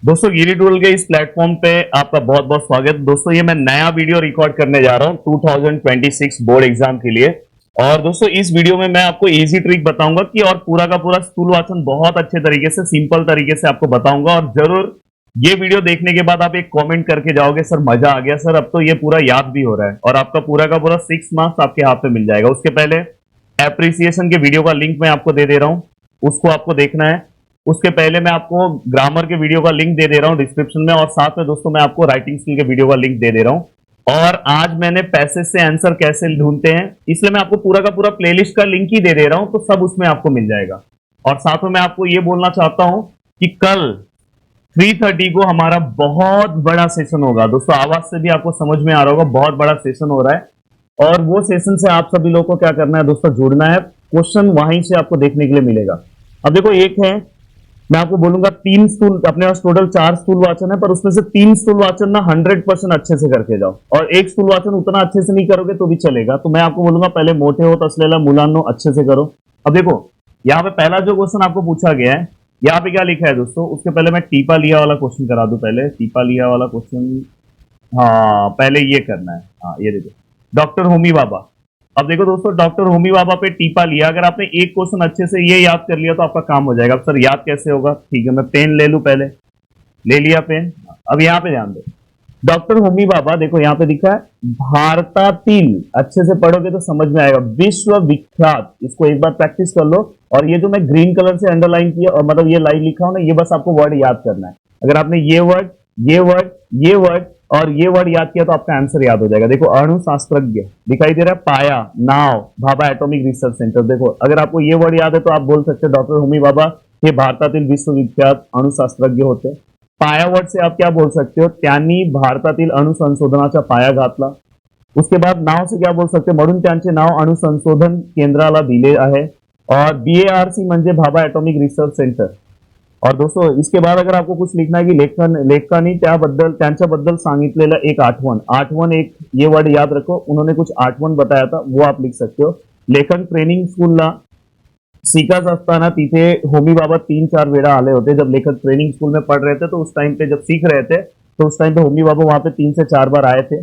दोस्तों गिरी टूल के इस प्लेटफॉर्म पे आपका बहुत बहुत स्वागत। दोस्तों ये मैं नया वीडियो रिकॉर्ड करने जा रहा हूँ 2026 बोर्ड एग्जाम के लिए। और दोस्तों इस वीडियो में मैं आपको इजी ट्रिक बताऊंगा कि और पूरा का पूरा स्थूल वाचन बहुत अच्छे तरीके से सिंपल तरीके से आपको बताऊंगा। और जरूर ये वीडियो देखने के बाद आप एक कॉमेंट करके जाओगे, सर मजा आ गया सर, अब तो ये पूरा याद भी हो रहा है। और आपका पूरा का पूरा 6 मार्क्स आपके हाथ में मिल जाएगा। उसके पहले एप्रिसिएशन के वीडियो का लिंक मैं आपको दे दे रहा हूँ, उसको आपको देखना है। उसके पहले मैं आपको ग्रामर के वीडियो का लिंक दे दे रहा हूं डिस्क्रिप्शन में, और साथ में दोस्तों मैं आपको राइटिंग स्किल के वीडियो का लिंक दे दे रहा हूं। और आज मैंने पैसेज से आंसर कैसे ढूंढते हैं, इसलिए मैं आपको पूरा का पूरा प्लेलिस्ट का लिंक ही दे दे रहा हूं, तो सब उसमें आपको मिल जाएगा। और साथ में मैं आपको ये बोलना चाहता हूं कि कल 3:30 को हमारा बहुत बड़ा सेशन होगा। दोस्तों आवाज से भी आपको समझ में आ रहा होगा, बहुत बड़ा सेशन हो रहा है। और वो सेशन से आप सभी लोगों को क्या करना है दोस्तों, जुड़ना है। क्वेश्चन वहीं से आपको देखने के लिए मिलेगा। अब देखो, एक है, मैं आपको बोलूंगा 3 स्टूल, अपने पास टोटल 4 स्टूल वाचन है, पर उसमें से 3 स्टूल वाचन ना 100% अच्छे से करके जाओ। और एक स्टूल वाचन उतना अच्छे से नहीं करोगे तो भी चलेगा। तो मैं आपको बोलूंगा पहले मोटे हो तसलेला मुलांनो अच्छे से करो। अब देखो, यहाँ पे पहला जो क्वेश्चन आपको पूछा गया है, यहाँ पे क्या लिखा है दोस्तों, उसके पहले मैं टीपा लिया वाला क्वेश्चन करा दूं। पहले टीपा लिया वाला क्वेश्चन, हाँ पहले ये करना है। हाँ ये देखो, डॉक्टर होमी बाबा। अब देखो दोस्तों, डॉक्टर होमी बाबा पे टीपा लिया। अगर आपने एक क्वेश्चन अच्छे से ये याद कर लिया तो आपका काम हो जाएगा। अब सर याद कैसे होगा, ठीक है मैं पेन ले लूं, पहले ले लिया पेन। अब यहाँ पे ध्यान दो, डॉक्टर होमी बाबा, देखो यहाँ पे लिखा है भारतातील, अच्छे से पढ़ोगे तो समझ में आएगा, विश्व विख्यात। इसको एक बार प्रैक्टिस कर लो। और ये जो मैं ग्रीन कलर से अंडरलाइन किया, और मतलब ये लाइन लिखा हूं ना, ये बस आपको वर्ड याद करना है। अगर आपने ये वर्ड, ये वर्ड, ये वर्ड और ये वर्ड याद किया तो आपका आंसर याद हो जाएगा। देखो, अणु शास्त्रज्ञ दिखाई दे रहा है, पाया, नाव, भाभा एटॉमिक रिसर्च सेंटर। देखो अगर आपको ये वर्ड याद है तो आप बोल सकते हो डॉक्टर होमी बाबा हे भारतातील विश्वविख्यात अणुशास्त्रज्ञ होते। पाया वर्ड से आप क्या बोल सकते हो, त्यांनी भारतातील अणुसंशोधनाचा पाया घातला। उसके बाद नाव से क्या बोल सकते हो, म्हणून त्यांचे नाव अणुसंशोधन केंद्राला दिले आहे। और बीएआरसी म्हणजे भाभा एटॉमिक रिसर्च सेंटर। और दोस्तों इसके बाद अगर आपको कुछ लिखना है कि लेखकानी त्याबद्दल, त्यांच्याबद्दल सांगितलेलं एक आठवण, आठवण एक ये वर्ड याद रखो, उन्होंने कुछ आठवण बताया था, वो आप लिख सकते हो। लेखन ट्रेनिंग स्कूलला शिकत असताना तिथे होमी बाबा 3-4 वेळा आले होते। जब लेखक ट्रेनिंग स्कूल में पढ़ रहे थे तो उस टाइम पे, जब सीख रहे थे तो उस टाइम पे होमी बाबा वहां पे 3 से 4 बार आए थे।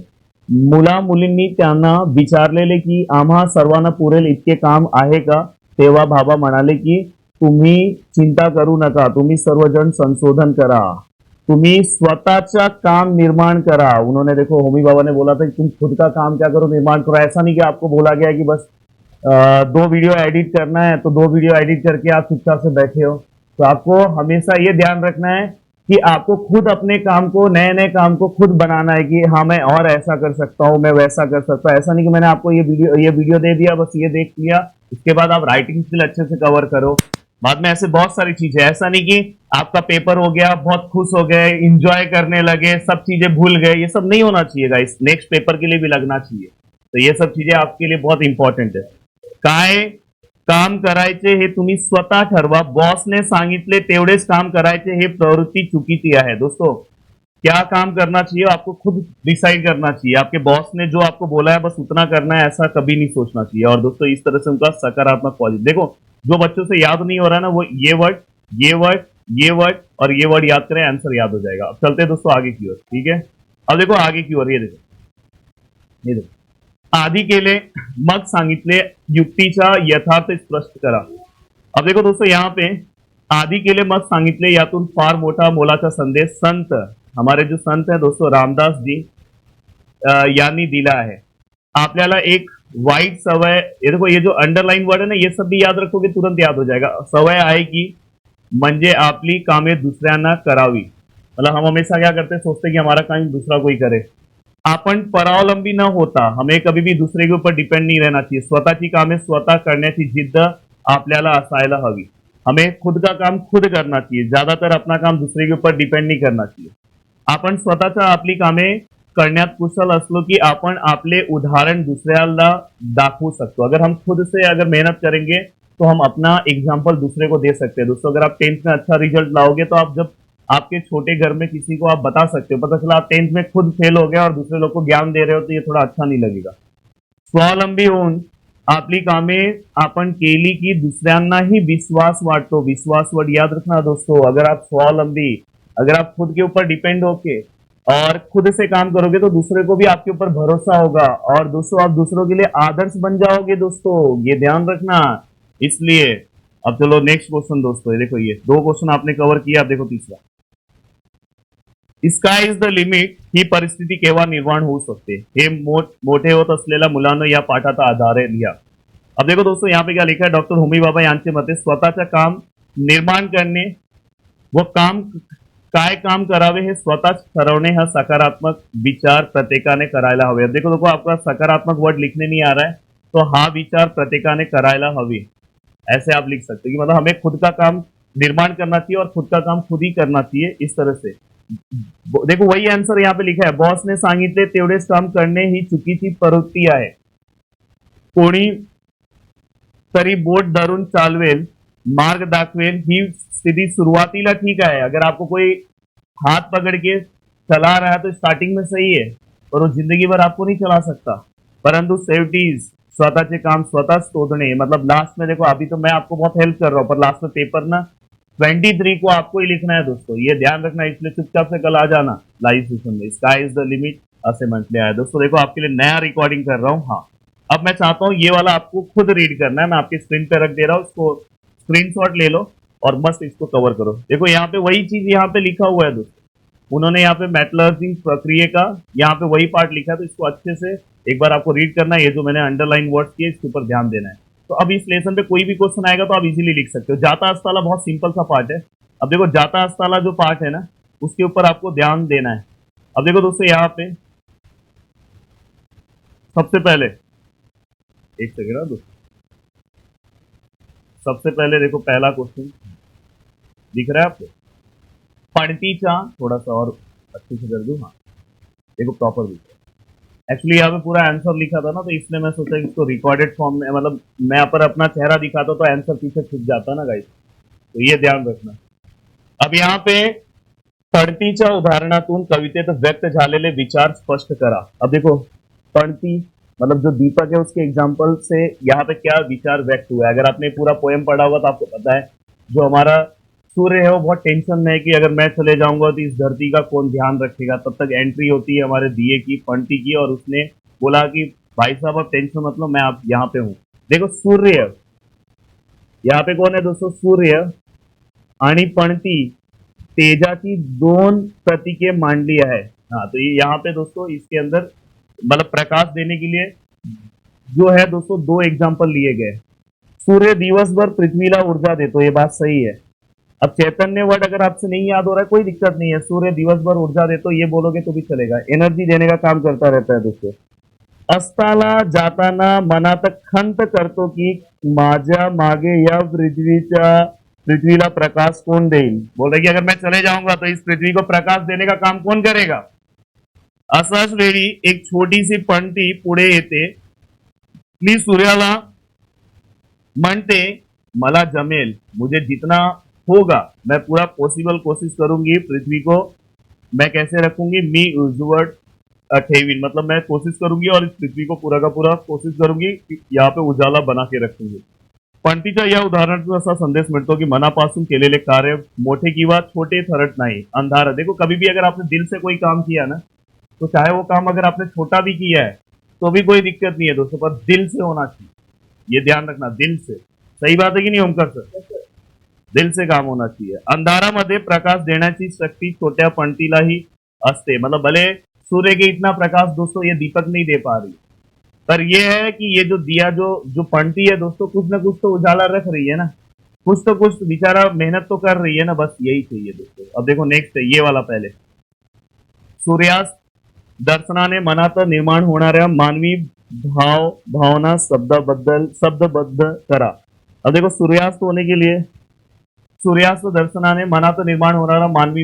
मुला मुलींनी त्यांना विचारलेले की आम्हा सर्वांना पुरेल इतके काम आहे का, तेव्हा बाबा म्हणाले की तुम्ही चिंता करू नका, तुम्ही सर्वजण संशोधन करा, तुम्ही स्वतःचा काम निर्माण करा। उन्होंने, देखो होमी बाबा ने बोला था कि तुम खुद का काम क्या करो, निर्माण करो। ऐसा नहीं कि आपको बोला गया कि बस 2 वीडियो एडिट करना है तो 2 वीडियो एडिट करके आप चुपचाप से बैठे हो। तो आपको हमेशा ये ध्यान रखना है कि आपको खुद अपने काम को, नए नए काम को खुद बनाना है कि हाँ मैं और ऐसा कर सकता हूँ, मैं वैसा कर सकता हूँ। ऐसा नहीं कि मैंने आपको ये वीडियो दे दिया, बस ये देख लिया, इसके बाद आप राइटिंग स्किल अच्छे से कवर करो। बाद में ऐसे बहुत सारी चीजें, ऐसा नहीं कि आपका पेपर हो गया, बहुत खुश हो गए, इंजॉय करने लगे, सब चीजें भूल गए, ये सब नहीं होना चाहिए गाइस। नेक्स्ट पेपर के लिए भी लगना चाहिए। तो ये सब चीजें आपके लिए बहुत इंपॉर्टेंट है। काय काम करायचे हे तुम्ही स्वतः ठरवा, बॉसने सांगितले तेवढेच काम करायचे हे प्रवृत्ति चुकीची आहे। दोस्तों क्या काम करना चाहिए आपको खुद डिसाइड करना चाहिए। आपके बॉस ने जो आपको बोला है बस उतना करना है, ऐसा कभी नहीं सोचना चाहिए। और दोस्तों इस तरह से उनका सकारात्मक पॉजिटिव, देखो जो बच्चों से याद नहीं हो रहा है ना, वो ये वर्ड, ये वर्ड, ये वर्ड और ये वर्ड याद करें, आंसर याद हो जाएगा। अब चलते हैं दोस्तों आगे की ओर, ठीक है। अब देखो आगे की ओर, ये देखो, ये देखो, आधी केले मग सांगितले, युक्तीचा यथार्थ स्पष्ट करा। अब देखो दोस्तों, यहाँ पे आधी केले मग सांगितले, यातून फार मोठा मोलाचा संदेश संत, हमारे जो संत है दोस्तों रामदास जी यांनी दिला आहे। आपल्याला एक वाईट सवय, ये देखो ये जो अंडरलाइन वर्ड है ना, ये सब भी याद रखोगे तुरंत याद हो जाएगा। सवय आहे की म्हणजे आपली कामे दुसऱ्यांना करावी। मतलब हम हमेशा क्या करते हैं, सोचते हैं कि हमारा काम दूसरा कोई करे। आपण परावलंबी न होता हमें कभी भी दूसरे के ऊपर डिपेंड नहीं रहना चाहिए। स्वतःची कामे स्वतः करण्याची जिद्द आपल्याला असायला हवी। हमें खुद का काम खुद करना चाहिए, ज्यादातर अपना काम दूसरे के ऊपर डिपेंड नहीं करना चाहिए। आपण स्वतःच्या आपली कामे करण्यात कुशल असलो की आपण आपले उदाहरण दुसऱ्याला दाखवू सकतो। अगर हम खुद से अगर मेहनत करेंगे तो हम अपना एग्जाम्पल दूसरे को दे सकते हैं। दोस्तों अगर आप 10th में अच्छा रिजल्ट लाओगे तो आप जब आपके छोटे घर में किसी को आप बता सकते हो, पता चला आप 10th में खुद फेल हो गए और दूसरे लोग को ज्ञान दे रहे हो, तो ये थोड़ा अच्छा नहीं लगेगा। स्वावलंबी होऊन आपली कामे आपण केली की दुसऱ्यांनाही विश्वास वाटतो। विश्वास वर्ड याद रखना दोस्तों। अगर आप स्वावलंबी, अगर आप खुद के ऊपर डिपेंड होके और खुद से काम करोगे तो दूसरे को भी आपके ऊपर भरोसा होगा, और दोस्तों आप दूसरों के लिए आदर्श बन जाओगे दोस्तों, ये ध्यान रखना। इसलिए अब चलो नेक्स्ट क्वेश्चन दोस्तों, ये देखो, ये दो क्वेश्चन आपने कवर किया, अब देखो तीसरा। स्काय इज द लिमिट ही परिस्थिती केव्हा निर्माण होऊ शकते, हे मोठे होत असलेल्या मुलांना या पाठाचा आधार लिहा। अब देखो दोस्तों यहाँ पे क्या लिखा है, डॉक्टर होमी बाबा यांचे मते स्वतःचं काम निर्माण करणे व काम काय काम करावे हे स्वतःच ठरवणे हा सकारात्मक विचार प्रत्येकाने करायला हवे। अब देखो आपका सकारात्मक वर्ड लिखने नहीं आ रहा है, तो हा विचार प्रत्येकाने करायला हवे, ऐसे आप लिख सकते हैं कि मतलब हमें खुद का काम निर्माण करना चाहिए और खुद का काम खुद ही करना चाहिए, इस तरह से। देखो वही आंसर यहाँ पे लिखा है, बॉस ने सांगितले तेवढेच काम करणे ही चुकीची प्रवृत्ती आहे, कोणी तरी बोट धरून चालवेल, मार्ग दाखवेल ही स्थिति सुरुवातीला ठीक है। अगर आपको कोई हाथ पकड़ के चला रहा है तो स्टार्टिंग में सही है, पर वो जिंदगी भर आपको नहीं चला सकता। परंतु सेफ्टीज स्वतःचे काम स्वतःच तोड़ने, मतलब लास्ट में देखो, अभी तो मैं आपको बहुत हेल्प कर रहा हूँ, पर लास्ट में पेपर ना 23 को आपको ही लिखना है दोस्तों, ये ध्यान रखना। इसलिए चुपचाप से कल आ जाना लाइव सेशन में, स्काई इज द लिमिट ऐसे म्हटले है दोस्तों। देखो आपके लिए नया रिकॉर्डिंग कर रहा हूँ। हाँ, अब मैं चाहता हूँ ये वाला आपको खुद रीड करना है, मैं आपकी स्क्रीन पे रख दे रहा हूँ, उसको स्क्रीनशॉट ले लो और बस इसको कवर करो। देखो यहाँ पे वही चीज यहाँ पे लिखा हुआ है दोस्तों, उन्होंने यहाँ पे मेटलर्जिंग प्रक्रिया का यहाँ पे वही पार्ट लिखा है, तो इसको अच्छे से एक बार आपको रीड करना है। ये जो मैंने अंडरलाइन वर्ड्स किए इसके ऊपर ध्यान देना है। तो अब इस लेसन पे कोई भी क्वेश्चन आएगा तो आप इजीली लिख सकते हो। जाता अस्ताला बहुत सिंपल सा पार्ट है। अब देखो जाता अस्ताला जो पार्ट है ना, उसके ऊपर आपको ध्यान देना है। अब देखो दोस्तों यहाँ पे सबसे पहले एक सेकेंड दोस्तों, सबसे पहले देखो पहला क्वेश्चन दिख रहा है आपको, पणतीचा, थोड़ा सा और अच्छे से कर दूं, हाँ देखो प्रॉपर दिख रहा है। एक्चुअली यहाँ पे पूरा आंसर लिखा था ना, तो इसलिए मैं सोचा इसको रिकॉर्डेड फॉर्म में, मतलब मैं यहाँ पर अपना चेहरा दिखाता तो आंसर पीछे छुप जाता ना गाइस, तो ये ध्यान रखना। अब यहाँ पे पणतीच्या उदाहरणातून कवितेत व्यक्त झालेले विचार स्पष्ट करा। अब देखो पणती मतलब जो दीपक है उसके एग्जाम्पल से यहाँ पे क्या विचार व्यक्त हुआ है। अगर आपने पूरा पोएम पढ़ा होगा तो आपको पता है, जो हमारा सूर्य है वो बहुत टेंशन में है कि अगर मैं चले जाऊंगा तो इस धरती का कौन ध्यान रखेगा। तब तक एंट्री होती है हमारे दिए की, पंटी की, और उसने बोला कि भाई साहब आप टेंशन मत लो, मैं आप यहाँ पे हूँ। देखो सूर्य, यहाँ पे कौन है दोस्तों, सूर्य आणि पणती, तेजाची दोन प्रतीके मांडली है। हाँ, तो ये यहाँ पे दोस्तों इसके अंदर मतलब प्रकाश देने के लिए जो है दोस्तों दो एग्जाम्पल लिए गए। सूर्य दिवस भर पृथ्वीला ऊर्जा देतो, ये बात सही है। अब चैतन्य वर्ड अगर आपसे नहीं याद हो रहा है कोई दिक्कत नहीं है, सूर्य दिवस भर ऊर्जा देतो ये बोलोगे तो भी चलेगा, एनर्जी देने का काम करता रहता है दोस्तों। अस्ताला जाताना मनात खंत करतो की माझ्या मागे या पृथ्वीला प्रकाश कौन देईल। बोल रहे कि अगर मैं चले जाऊंगा तो इस पृथ्वी को प्रकाश देने का काम कौन करेगा। असाच वेळी एक छोटीशी पणती पुढे येते, ती सूर्याला म्हणते मला जमेल, मुझे जितना होगा मैं पूरा पॉसिबल कोशिश करूंगी, पृथ्वी को मैं कैसे रखूंगी, मी उज्ज्वल ठेवीन, मतलब मैं कोशिश करूंगी और इस पृथ्वी को पूरा का पूरा कोशिश करूंगी यहाँ पे उजाला बना के रखूंगी। पणतीच्या या उदाहरणातून असा संदेश मिळतो की मनापासून केलेले कार्य मोठे किंवा छोटे ठरत नाही। अंधार, देखो कभी भी अगर आपने दिल से कोई काम किया ना, तो चाहे वो काम अगर आपने छोटा भी किया है तो भी कोई दिक्कत नहीं है दोस्तों, पर दिल से होना चाहिए, ये ध्यान रखना, दिल से। सही बात है कि नहीं ओमकार सर, दिल से काम होना चाहिए। अंधारामध्ये प्रकाश देण्याची शक्ती छोट्या पणतीलाही असते, मतलब भले सूर्य के इतना प्रकाश दोस्तों ये दीपक नहीं दे पा रही, पर ये है कि ये जो दिया जो पणती है दोस्तों कुछ ना कुछ तो उजाला रख रही है ना, कुछ तो कुछ बेचारा मेहनत तो कर रही है ना, बस यही चाहिए दोस्तों। अब देखो नेक्स्ट है ये वाला, पहले सूर्यास्त दर्शनाने मनात निर्माण होणाऱ्या मानवी भावना शब्दबद्ध करा। अब देखो सूर्यास्त होने के लिए, सूर्यास्त दर्शनाने मनात निर्माण होणारा मानवी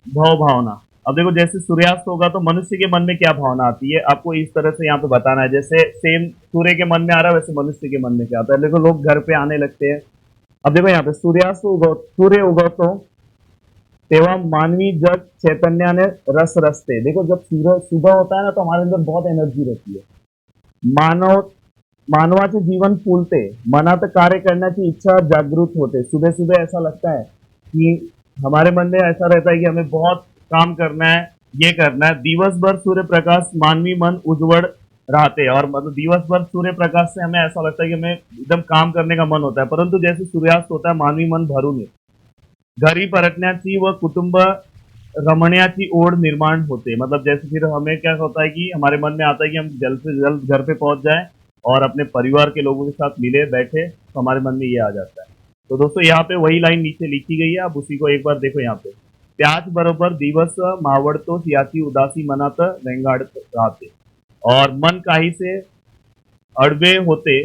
भावना। अब देखो जैसे सूर्यास्त होगा तो मनुष्य के मन में क्या भावना आती है, आपको इस तरह से यहाँ पे बताना है। जैसे सेम सूर्य के मन में आ रहा है वैसे मनुष्य के मन में क्या आता है। देखो लोग घर पे आने लगते हैं। अब देखो यहाँ पे सूर्य उगवतो तेव्हा मानवी जग चैतन्याने रस रसते। देखो जब सूर्य सुबह होता है ना तो हमारे अंदर बहुत एनर्जी रहती है, मानवाचे जीवन फूलते, मनात कार्य करण्याची इच्छा जागृत होते। सुबह सुबह ऐसा लगता है कि हमारे मन में ऐसा रहता है कि हमें बहुत काम करना है, ये करना है। दिवसभर सूर्य प्रकाश मानवी मन उज्जवल रहते, और मतलब दिवसभर सूर्य प्रकाश से हमें ऐसा लगता है कि हमें एकदम काम करने का मन होता है, परंतु जैसे सूर्यास्त होता है मानवी मन भरून येते. घरी परतण्याची व कुटुंब रमण्याची ओढ निर्माण होते. मतलब जैसे फिर हमें क्या होता है कि हमारे मन में आता है कि हम जल्द से जल्द घर पे पहुंच जाएं और अपने परिवार के लोगों के साथ मिले बैठे, तो हमारे मन में ये आ जाता है. तो दोस्तों यहाँ पे वही लाइन नीचे लिखी गई है, आप उसी को एक बार देखो यहाँ पे. त्याचबरोबर दिवस मावळतोच याची उदासी मनात रेंगाळत राहते, और मन काहीसे अडवे होते.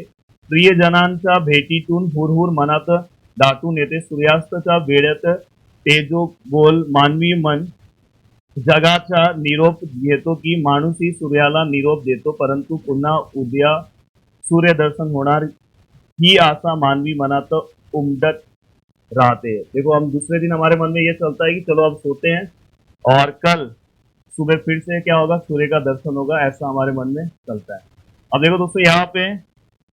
प्रियजनांच्या भेटीतून हुरहुर मनात दाटून येते. सूर्यास्ताच्या वेळेत तेजोगोल मानवी मन जगाचा निरोप घेतो की माणूसही सूर्याला निरोप देतो, परंतु पुन्हा उद्या सूर्यदर्शन होणार ही आशा मानवी मनात उमटत रहते हैं. देखो हम दूसरे दिन हमारे मन में ये चलता है कि चलो अब सोते हैं और कल सुबह फिर से क्या होगा, सूर्य का दर्शन होगा, ऐसा हमारे मन में चलता है. अब देखो दोस्तों यहाँ पे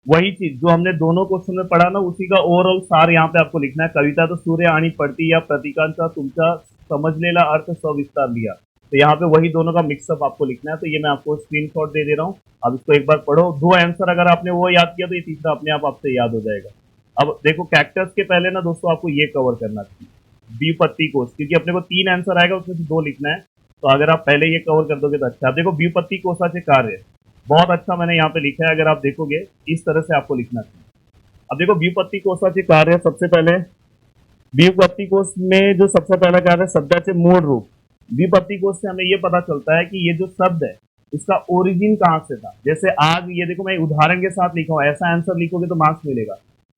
वही चीज जो हमने दोनों क्वेश्चन में पढ़ा ना, उसी का ओवरऑल सार यहाँ पे आपको लिखना है. कविता तो सूर्य आणि पडती या प्रतीकांचा तुमचा समजलेला अर्थ सविस्तार लिया. तो यहाँ पे वही दोनों का मिक्सअप आपको लिखना है. तो ये मैं आपको स्क्रीनशॉट दे रहा हूँ, अब इसको एक बार पढ़ो. दो आंसर अगर आपने वो याद किया तो ये तीसरा अपने आप आपसे याद हो जाएगा. अब देखो कैक्टस के पहले ना दोस्तों आपको ये कवर करना चाहिए, द्विपत्ति कोश, क्योंकि अपने को तीन आंसर आएगा उसमें से दो लिखना है. तो अगर आप पहले ये कवर कर दोगे तो अच्छा. अब देखो द्विपत्ति कोशाचे कार्य बहुत अच्छा मैंने यहाँ पे लिखा है, अगर आप देखोगे इस तरह से आपको लिखना चाहिए. अब देखो व्युत्पत्ति कोशाचे कार्य, सबसे पहले व्युत्पत्ति कोश में जो सबसे पहला कार्य है शब्दाचे मूल रूप. व्युत्पत्ति कोश से हमें ये पता चलता है कि ये जो शब्द है इसका ओरिजिन कहाँ से था. जैसे आग, ये देखो मैं उदाहरण के साथ लिखा हूँ, ऐसा आंसर लिखोगे तो मार्क्स मिलेगा.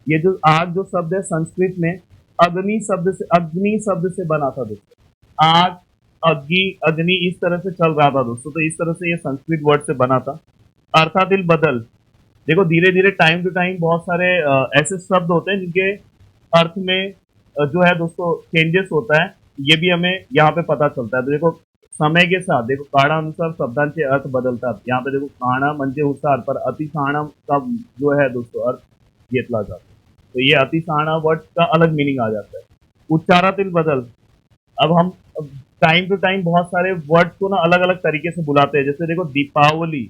ये जो आग जो शब्द है संस्कृत में अग्नि शब्द से बना था दोस्तों. आग, अग्नि इस तरह से चल रहा था दोस्तों. तो इस तरह से ये संस्कृत वर्ड से बना था. अर्थातील बदल, देखो धीरे धीरे टाइम टू टाइम बहुत सारे ऐसे शब्द होते हैं जिनके अर्थ में जो है दोस्तों चेंजेस होता है, ये भी हमें यहाँ पे पता चलता है. तो देखो समय के साथ देखो काळानुसार शब्दांचे अर्थ बदलतात. यहाँ पे देखो काणा म्हणजे हुशार, पर अति शहाणा का जो है दोस्तों अर्थ घेतला जातो. तो ये अति शहाणा वर्ड का अलग मीनिंग आ जाता है. उच्चारातील बदल, अब हम टाइम टू टाइम बहुत सारे वर्ड्स को ना अलग अलग तरीके से बुलाते हैं. जैसे देखो दीपावली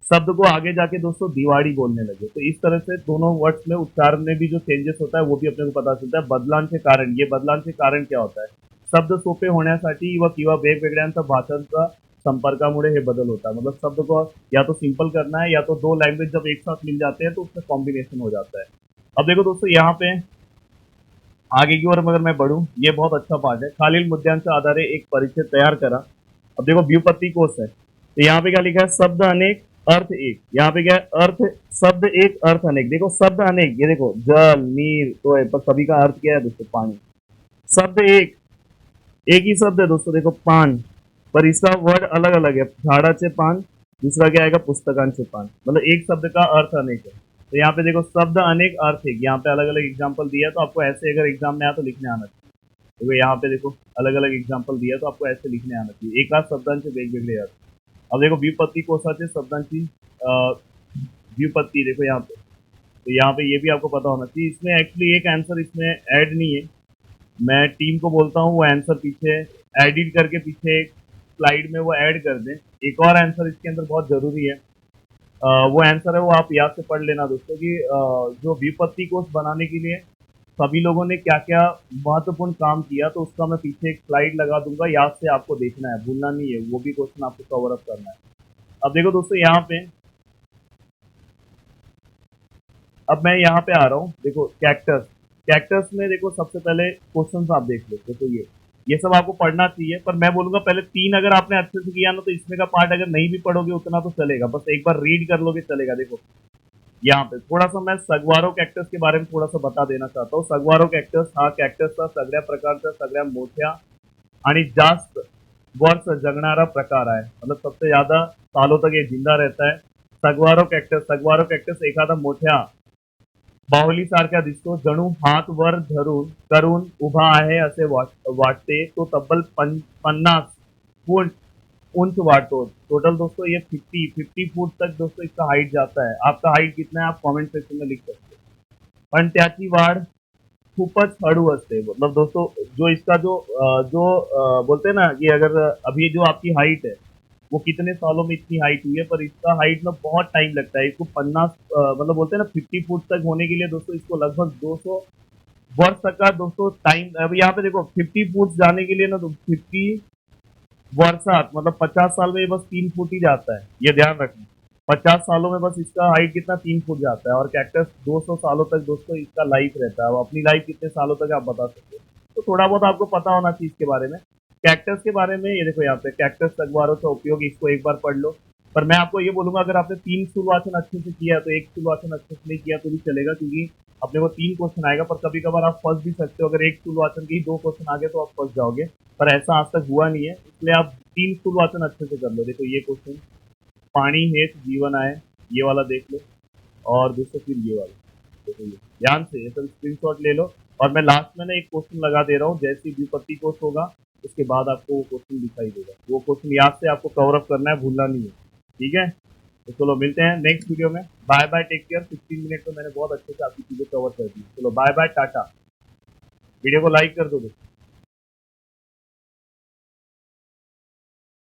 शब्द को आगे जाके दोस्तों दिवाड़ी बोलने लगे. तो इस तरह से दोनों वर्ड्स में उच्चारण में भी जो चेंजेस होता है वो भी अपने को पता चलता है. बदलांचे कारण, ये बदलांचे कारण क्या होता है, शब्द सोपे होण्यासाठी व किंवा वेगवेगळ्यांचा भाषांचा संपर्कामुळे हे बदल होता है. मतलब शब्द को या तो सिंपल करना है या तो दो लैंग्वेज जब एक साथ मिल जाते हैं तो उसका कॉम्बिनेशन हो जाता है. अब देखो दोस्तों यहाँ पे आगे की ओर अगर मैं बढ़ूं, ये बहुत अच्छा पार्ट है. खालील मुद्द्यांच्या आधारे एक परिचय तैयार करा. अब देखो व्युत्पत्ति कोश है, तो यहाँ पे क्या लिखा है, शब्द अनेक अर्थ एक. यहाँ पे क्या है, अर्थ शब्द एक अर्थ अनेक. देखो शब्द अनेक, ये देखो जल नीर तो है, पर सभी का अर्थ क्या है दोस्तों, पानी. शब्द एक ही शब्द है दोस्तों, देखो पान, पर इसका वर्ड अलग अलग है. झाड़ाचे पान, दूसरा क्या आएगा, पुस्तकांचे पान. मतलब एक शब्द का अर्थ अनेक है. तो यहाँ पे देखो शब्द अनेक अर्थ एक, यहाँ पे अलग अलग एग्जाम्पल दिया, तो आपको ऐसे अगर एग्जाम में आया तो लिखने आना चाहिए. देखो यहाँ पे देखो अलग अलग एग्जाम्पल दिया, तो आपको ऐसे लिखने आना चाहिए. एकाच शब्दांचे वेगवेगळे अर्थ. अब देखो व्युत्पत्ति कोशाचे शब्दांची व्युत्पत्ति देखो यहाँ पे, तो यहाँ पे ये भी आपको पता होना चाहिए. इसमें एक्चुअली एक आंसर इसमें ऐड नहीं है, मैं टीम को बोलता हूँ वो आंसर पीछे एडिट करके पीछे एक स्लाइड में वो ऐड कर दें. एक और आंसर इसके अंदर बहुत जरूरी है, वो आंसर है वो आप याद से पढ़ लेना दोस्तों कि जो व्युत्पत्ति कोश बनाने के लिए सभी लोगों ने क्या क्या महत्वपूर्ण काम किया, तो उसका मैं पीछे एक स्लाइड लगा दूंगा, याद से आपको देखना है, भूलना नहीं है, वो भी क्वेश्चन आपको कवर अप करना है. अब देखो दोस्तों यहाँ पे, अब मैं यहाँ पे आ रहा हूँ. देखो कैक्टस में देखो सबसे पहले क्वेश्चन आप देख लो. देखो ये सब आपको पढ़ना चाहिए, पर मैं बोलूंगा पहले तीन अगर आपने अच्छे से किया ना, तो इसमें का पार्ट अगर नहीं भी पढ़ोगे उतना तो चलेगा, बस एक बार रीड कर लोगे चलेगा. देखो यहाँ पे थोड़ा सा मैं सगवारो कॅक्टस के बारे में थोड़ा सा बता देना चाहता हूँ. सगवारो कॅक्टस हा कॅक्टसचा सगळ्या प्रकारचा सगळ्या मोठ्या आणि जास्त वर्ष जगणारा प्रकार आहे. मतलब सबसे ज्यादा सालों तक ये जिंदा रहता है. सगवारो कॅक्टस एखादा मोठ्या बाहुलीसारखा दिसतो, जणू हात वर करून उभा आहे असे वाटते. तो तब्बल 50 फूट ऊंच वाटतो. टोटल दोस्तों ये 50 फुट तक दोस्तों इसका हाइट जाता है. आपका हाइट कितना है आप कमेंट सेक्शन में लिख सकते हो. पण त्याची वाढ खूपच हळू असते। मतलब दोस्तों जो इसका बोलते हैं ना कि अगर अभी जो आपकी हाइट है वो कितने सालों में इतनी हाइट हुई है, पर इसका हाइट में बहुत टाइम लगता है। इसको 50 मतलब बोलते हैं ना 50 फुट तक होने के लिए दोस्तों इसको लगभग 200 वर्ष तक का दोस्तों टाइम। अब यहाँ पे देखो 50 फुट जाने के लिए ना तो 50 वर्षात मतलब 50 साल में ये बस 3 फुट ही जाता है, ये ध्यान रखना। 50 सालों में बस इसका हाइट कितना 3 फुट जाता है, और कैक्टस 200 सालों तक दोस्तों इसका लाइफ रहता है। अब अपनी लाइफ कितने सालों तक आप बता सकते हो, तो थोड़ा बहुत आपको पता होना चाहिए इसके बारे में। कैक्टस के बारे में ये देखो यहाँ पे कैक्टस सगवारों का उपयोग, इसको एक बार पढ़ लो। पर मैं आपको ये बोलूंगा अगर आपने 3 शुरुआत अच्छे से किया तो एक शुरुआत अच्छे से नहीं किया तो भी चलेगा, क्योंकि अपने को 3 क्वेश्चन आएगा, पर कभी कभार आप फंस भी सकते हो। अगर एक शुरुआत के ही 2 क्वेश्चन आ गए तो आप फंस जाओगे, पर ऐसा आज तक हुआ नहीं है, इसलिए आप 3 शुरुआत अच्छे से कर लो। देखो ये क्वेश्चन, पानी हेत जीवन आए, ये वाला देख लो। और दोस्तों फिर ये वाला देखो, ये ध्यान से ये सब स्क्रीनशॉट ले लो। और मैं लास्ट में ना एक क्वेश्चन लगा दे रहा हूँ, जैसे द्विपत्ति कोश होगा उसके बाद आपको वो क्वेश्चन दिखाई देगा। वो क्वेश्चन याद से आपको कवर अप करना है, भूलना नहीं है, ठीक है। तो चलो मिलते हैं नेक्स्ट वीडियो में। Bye bye, take care. 15 minute में मैंने बहुत अच्छे से आपकी चीजें कवर कर दी। चलो बाय बाय, टाटा। वीडियो को लाइक कर दो दोस्तों।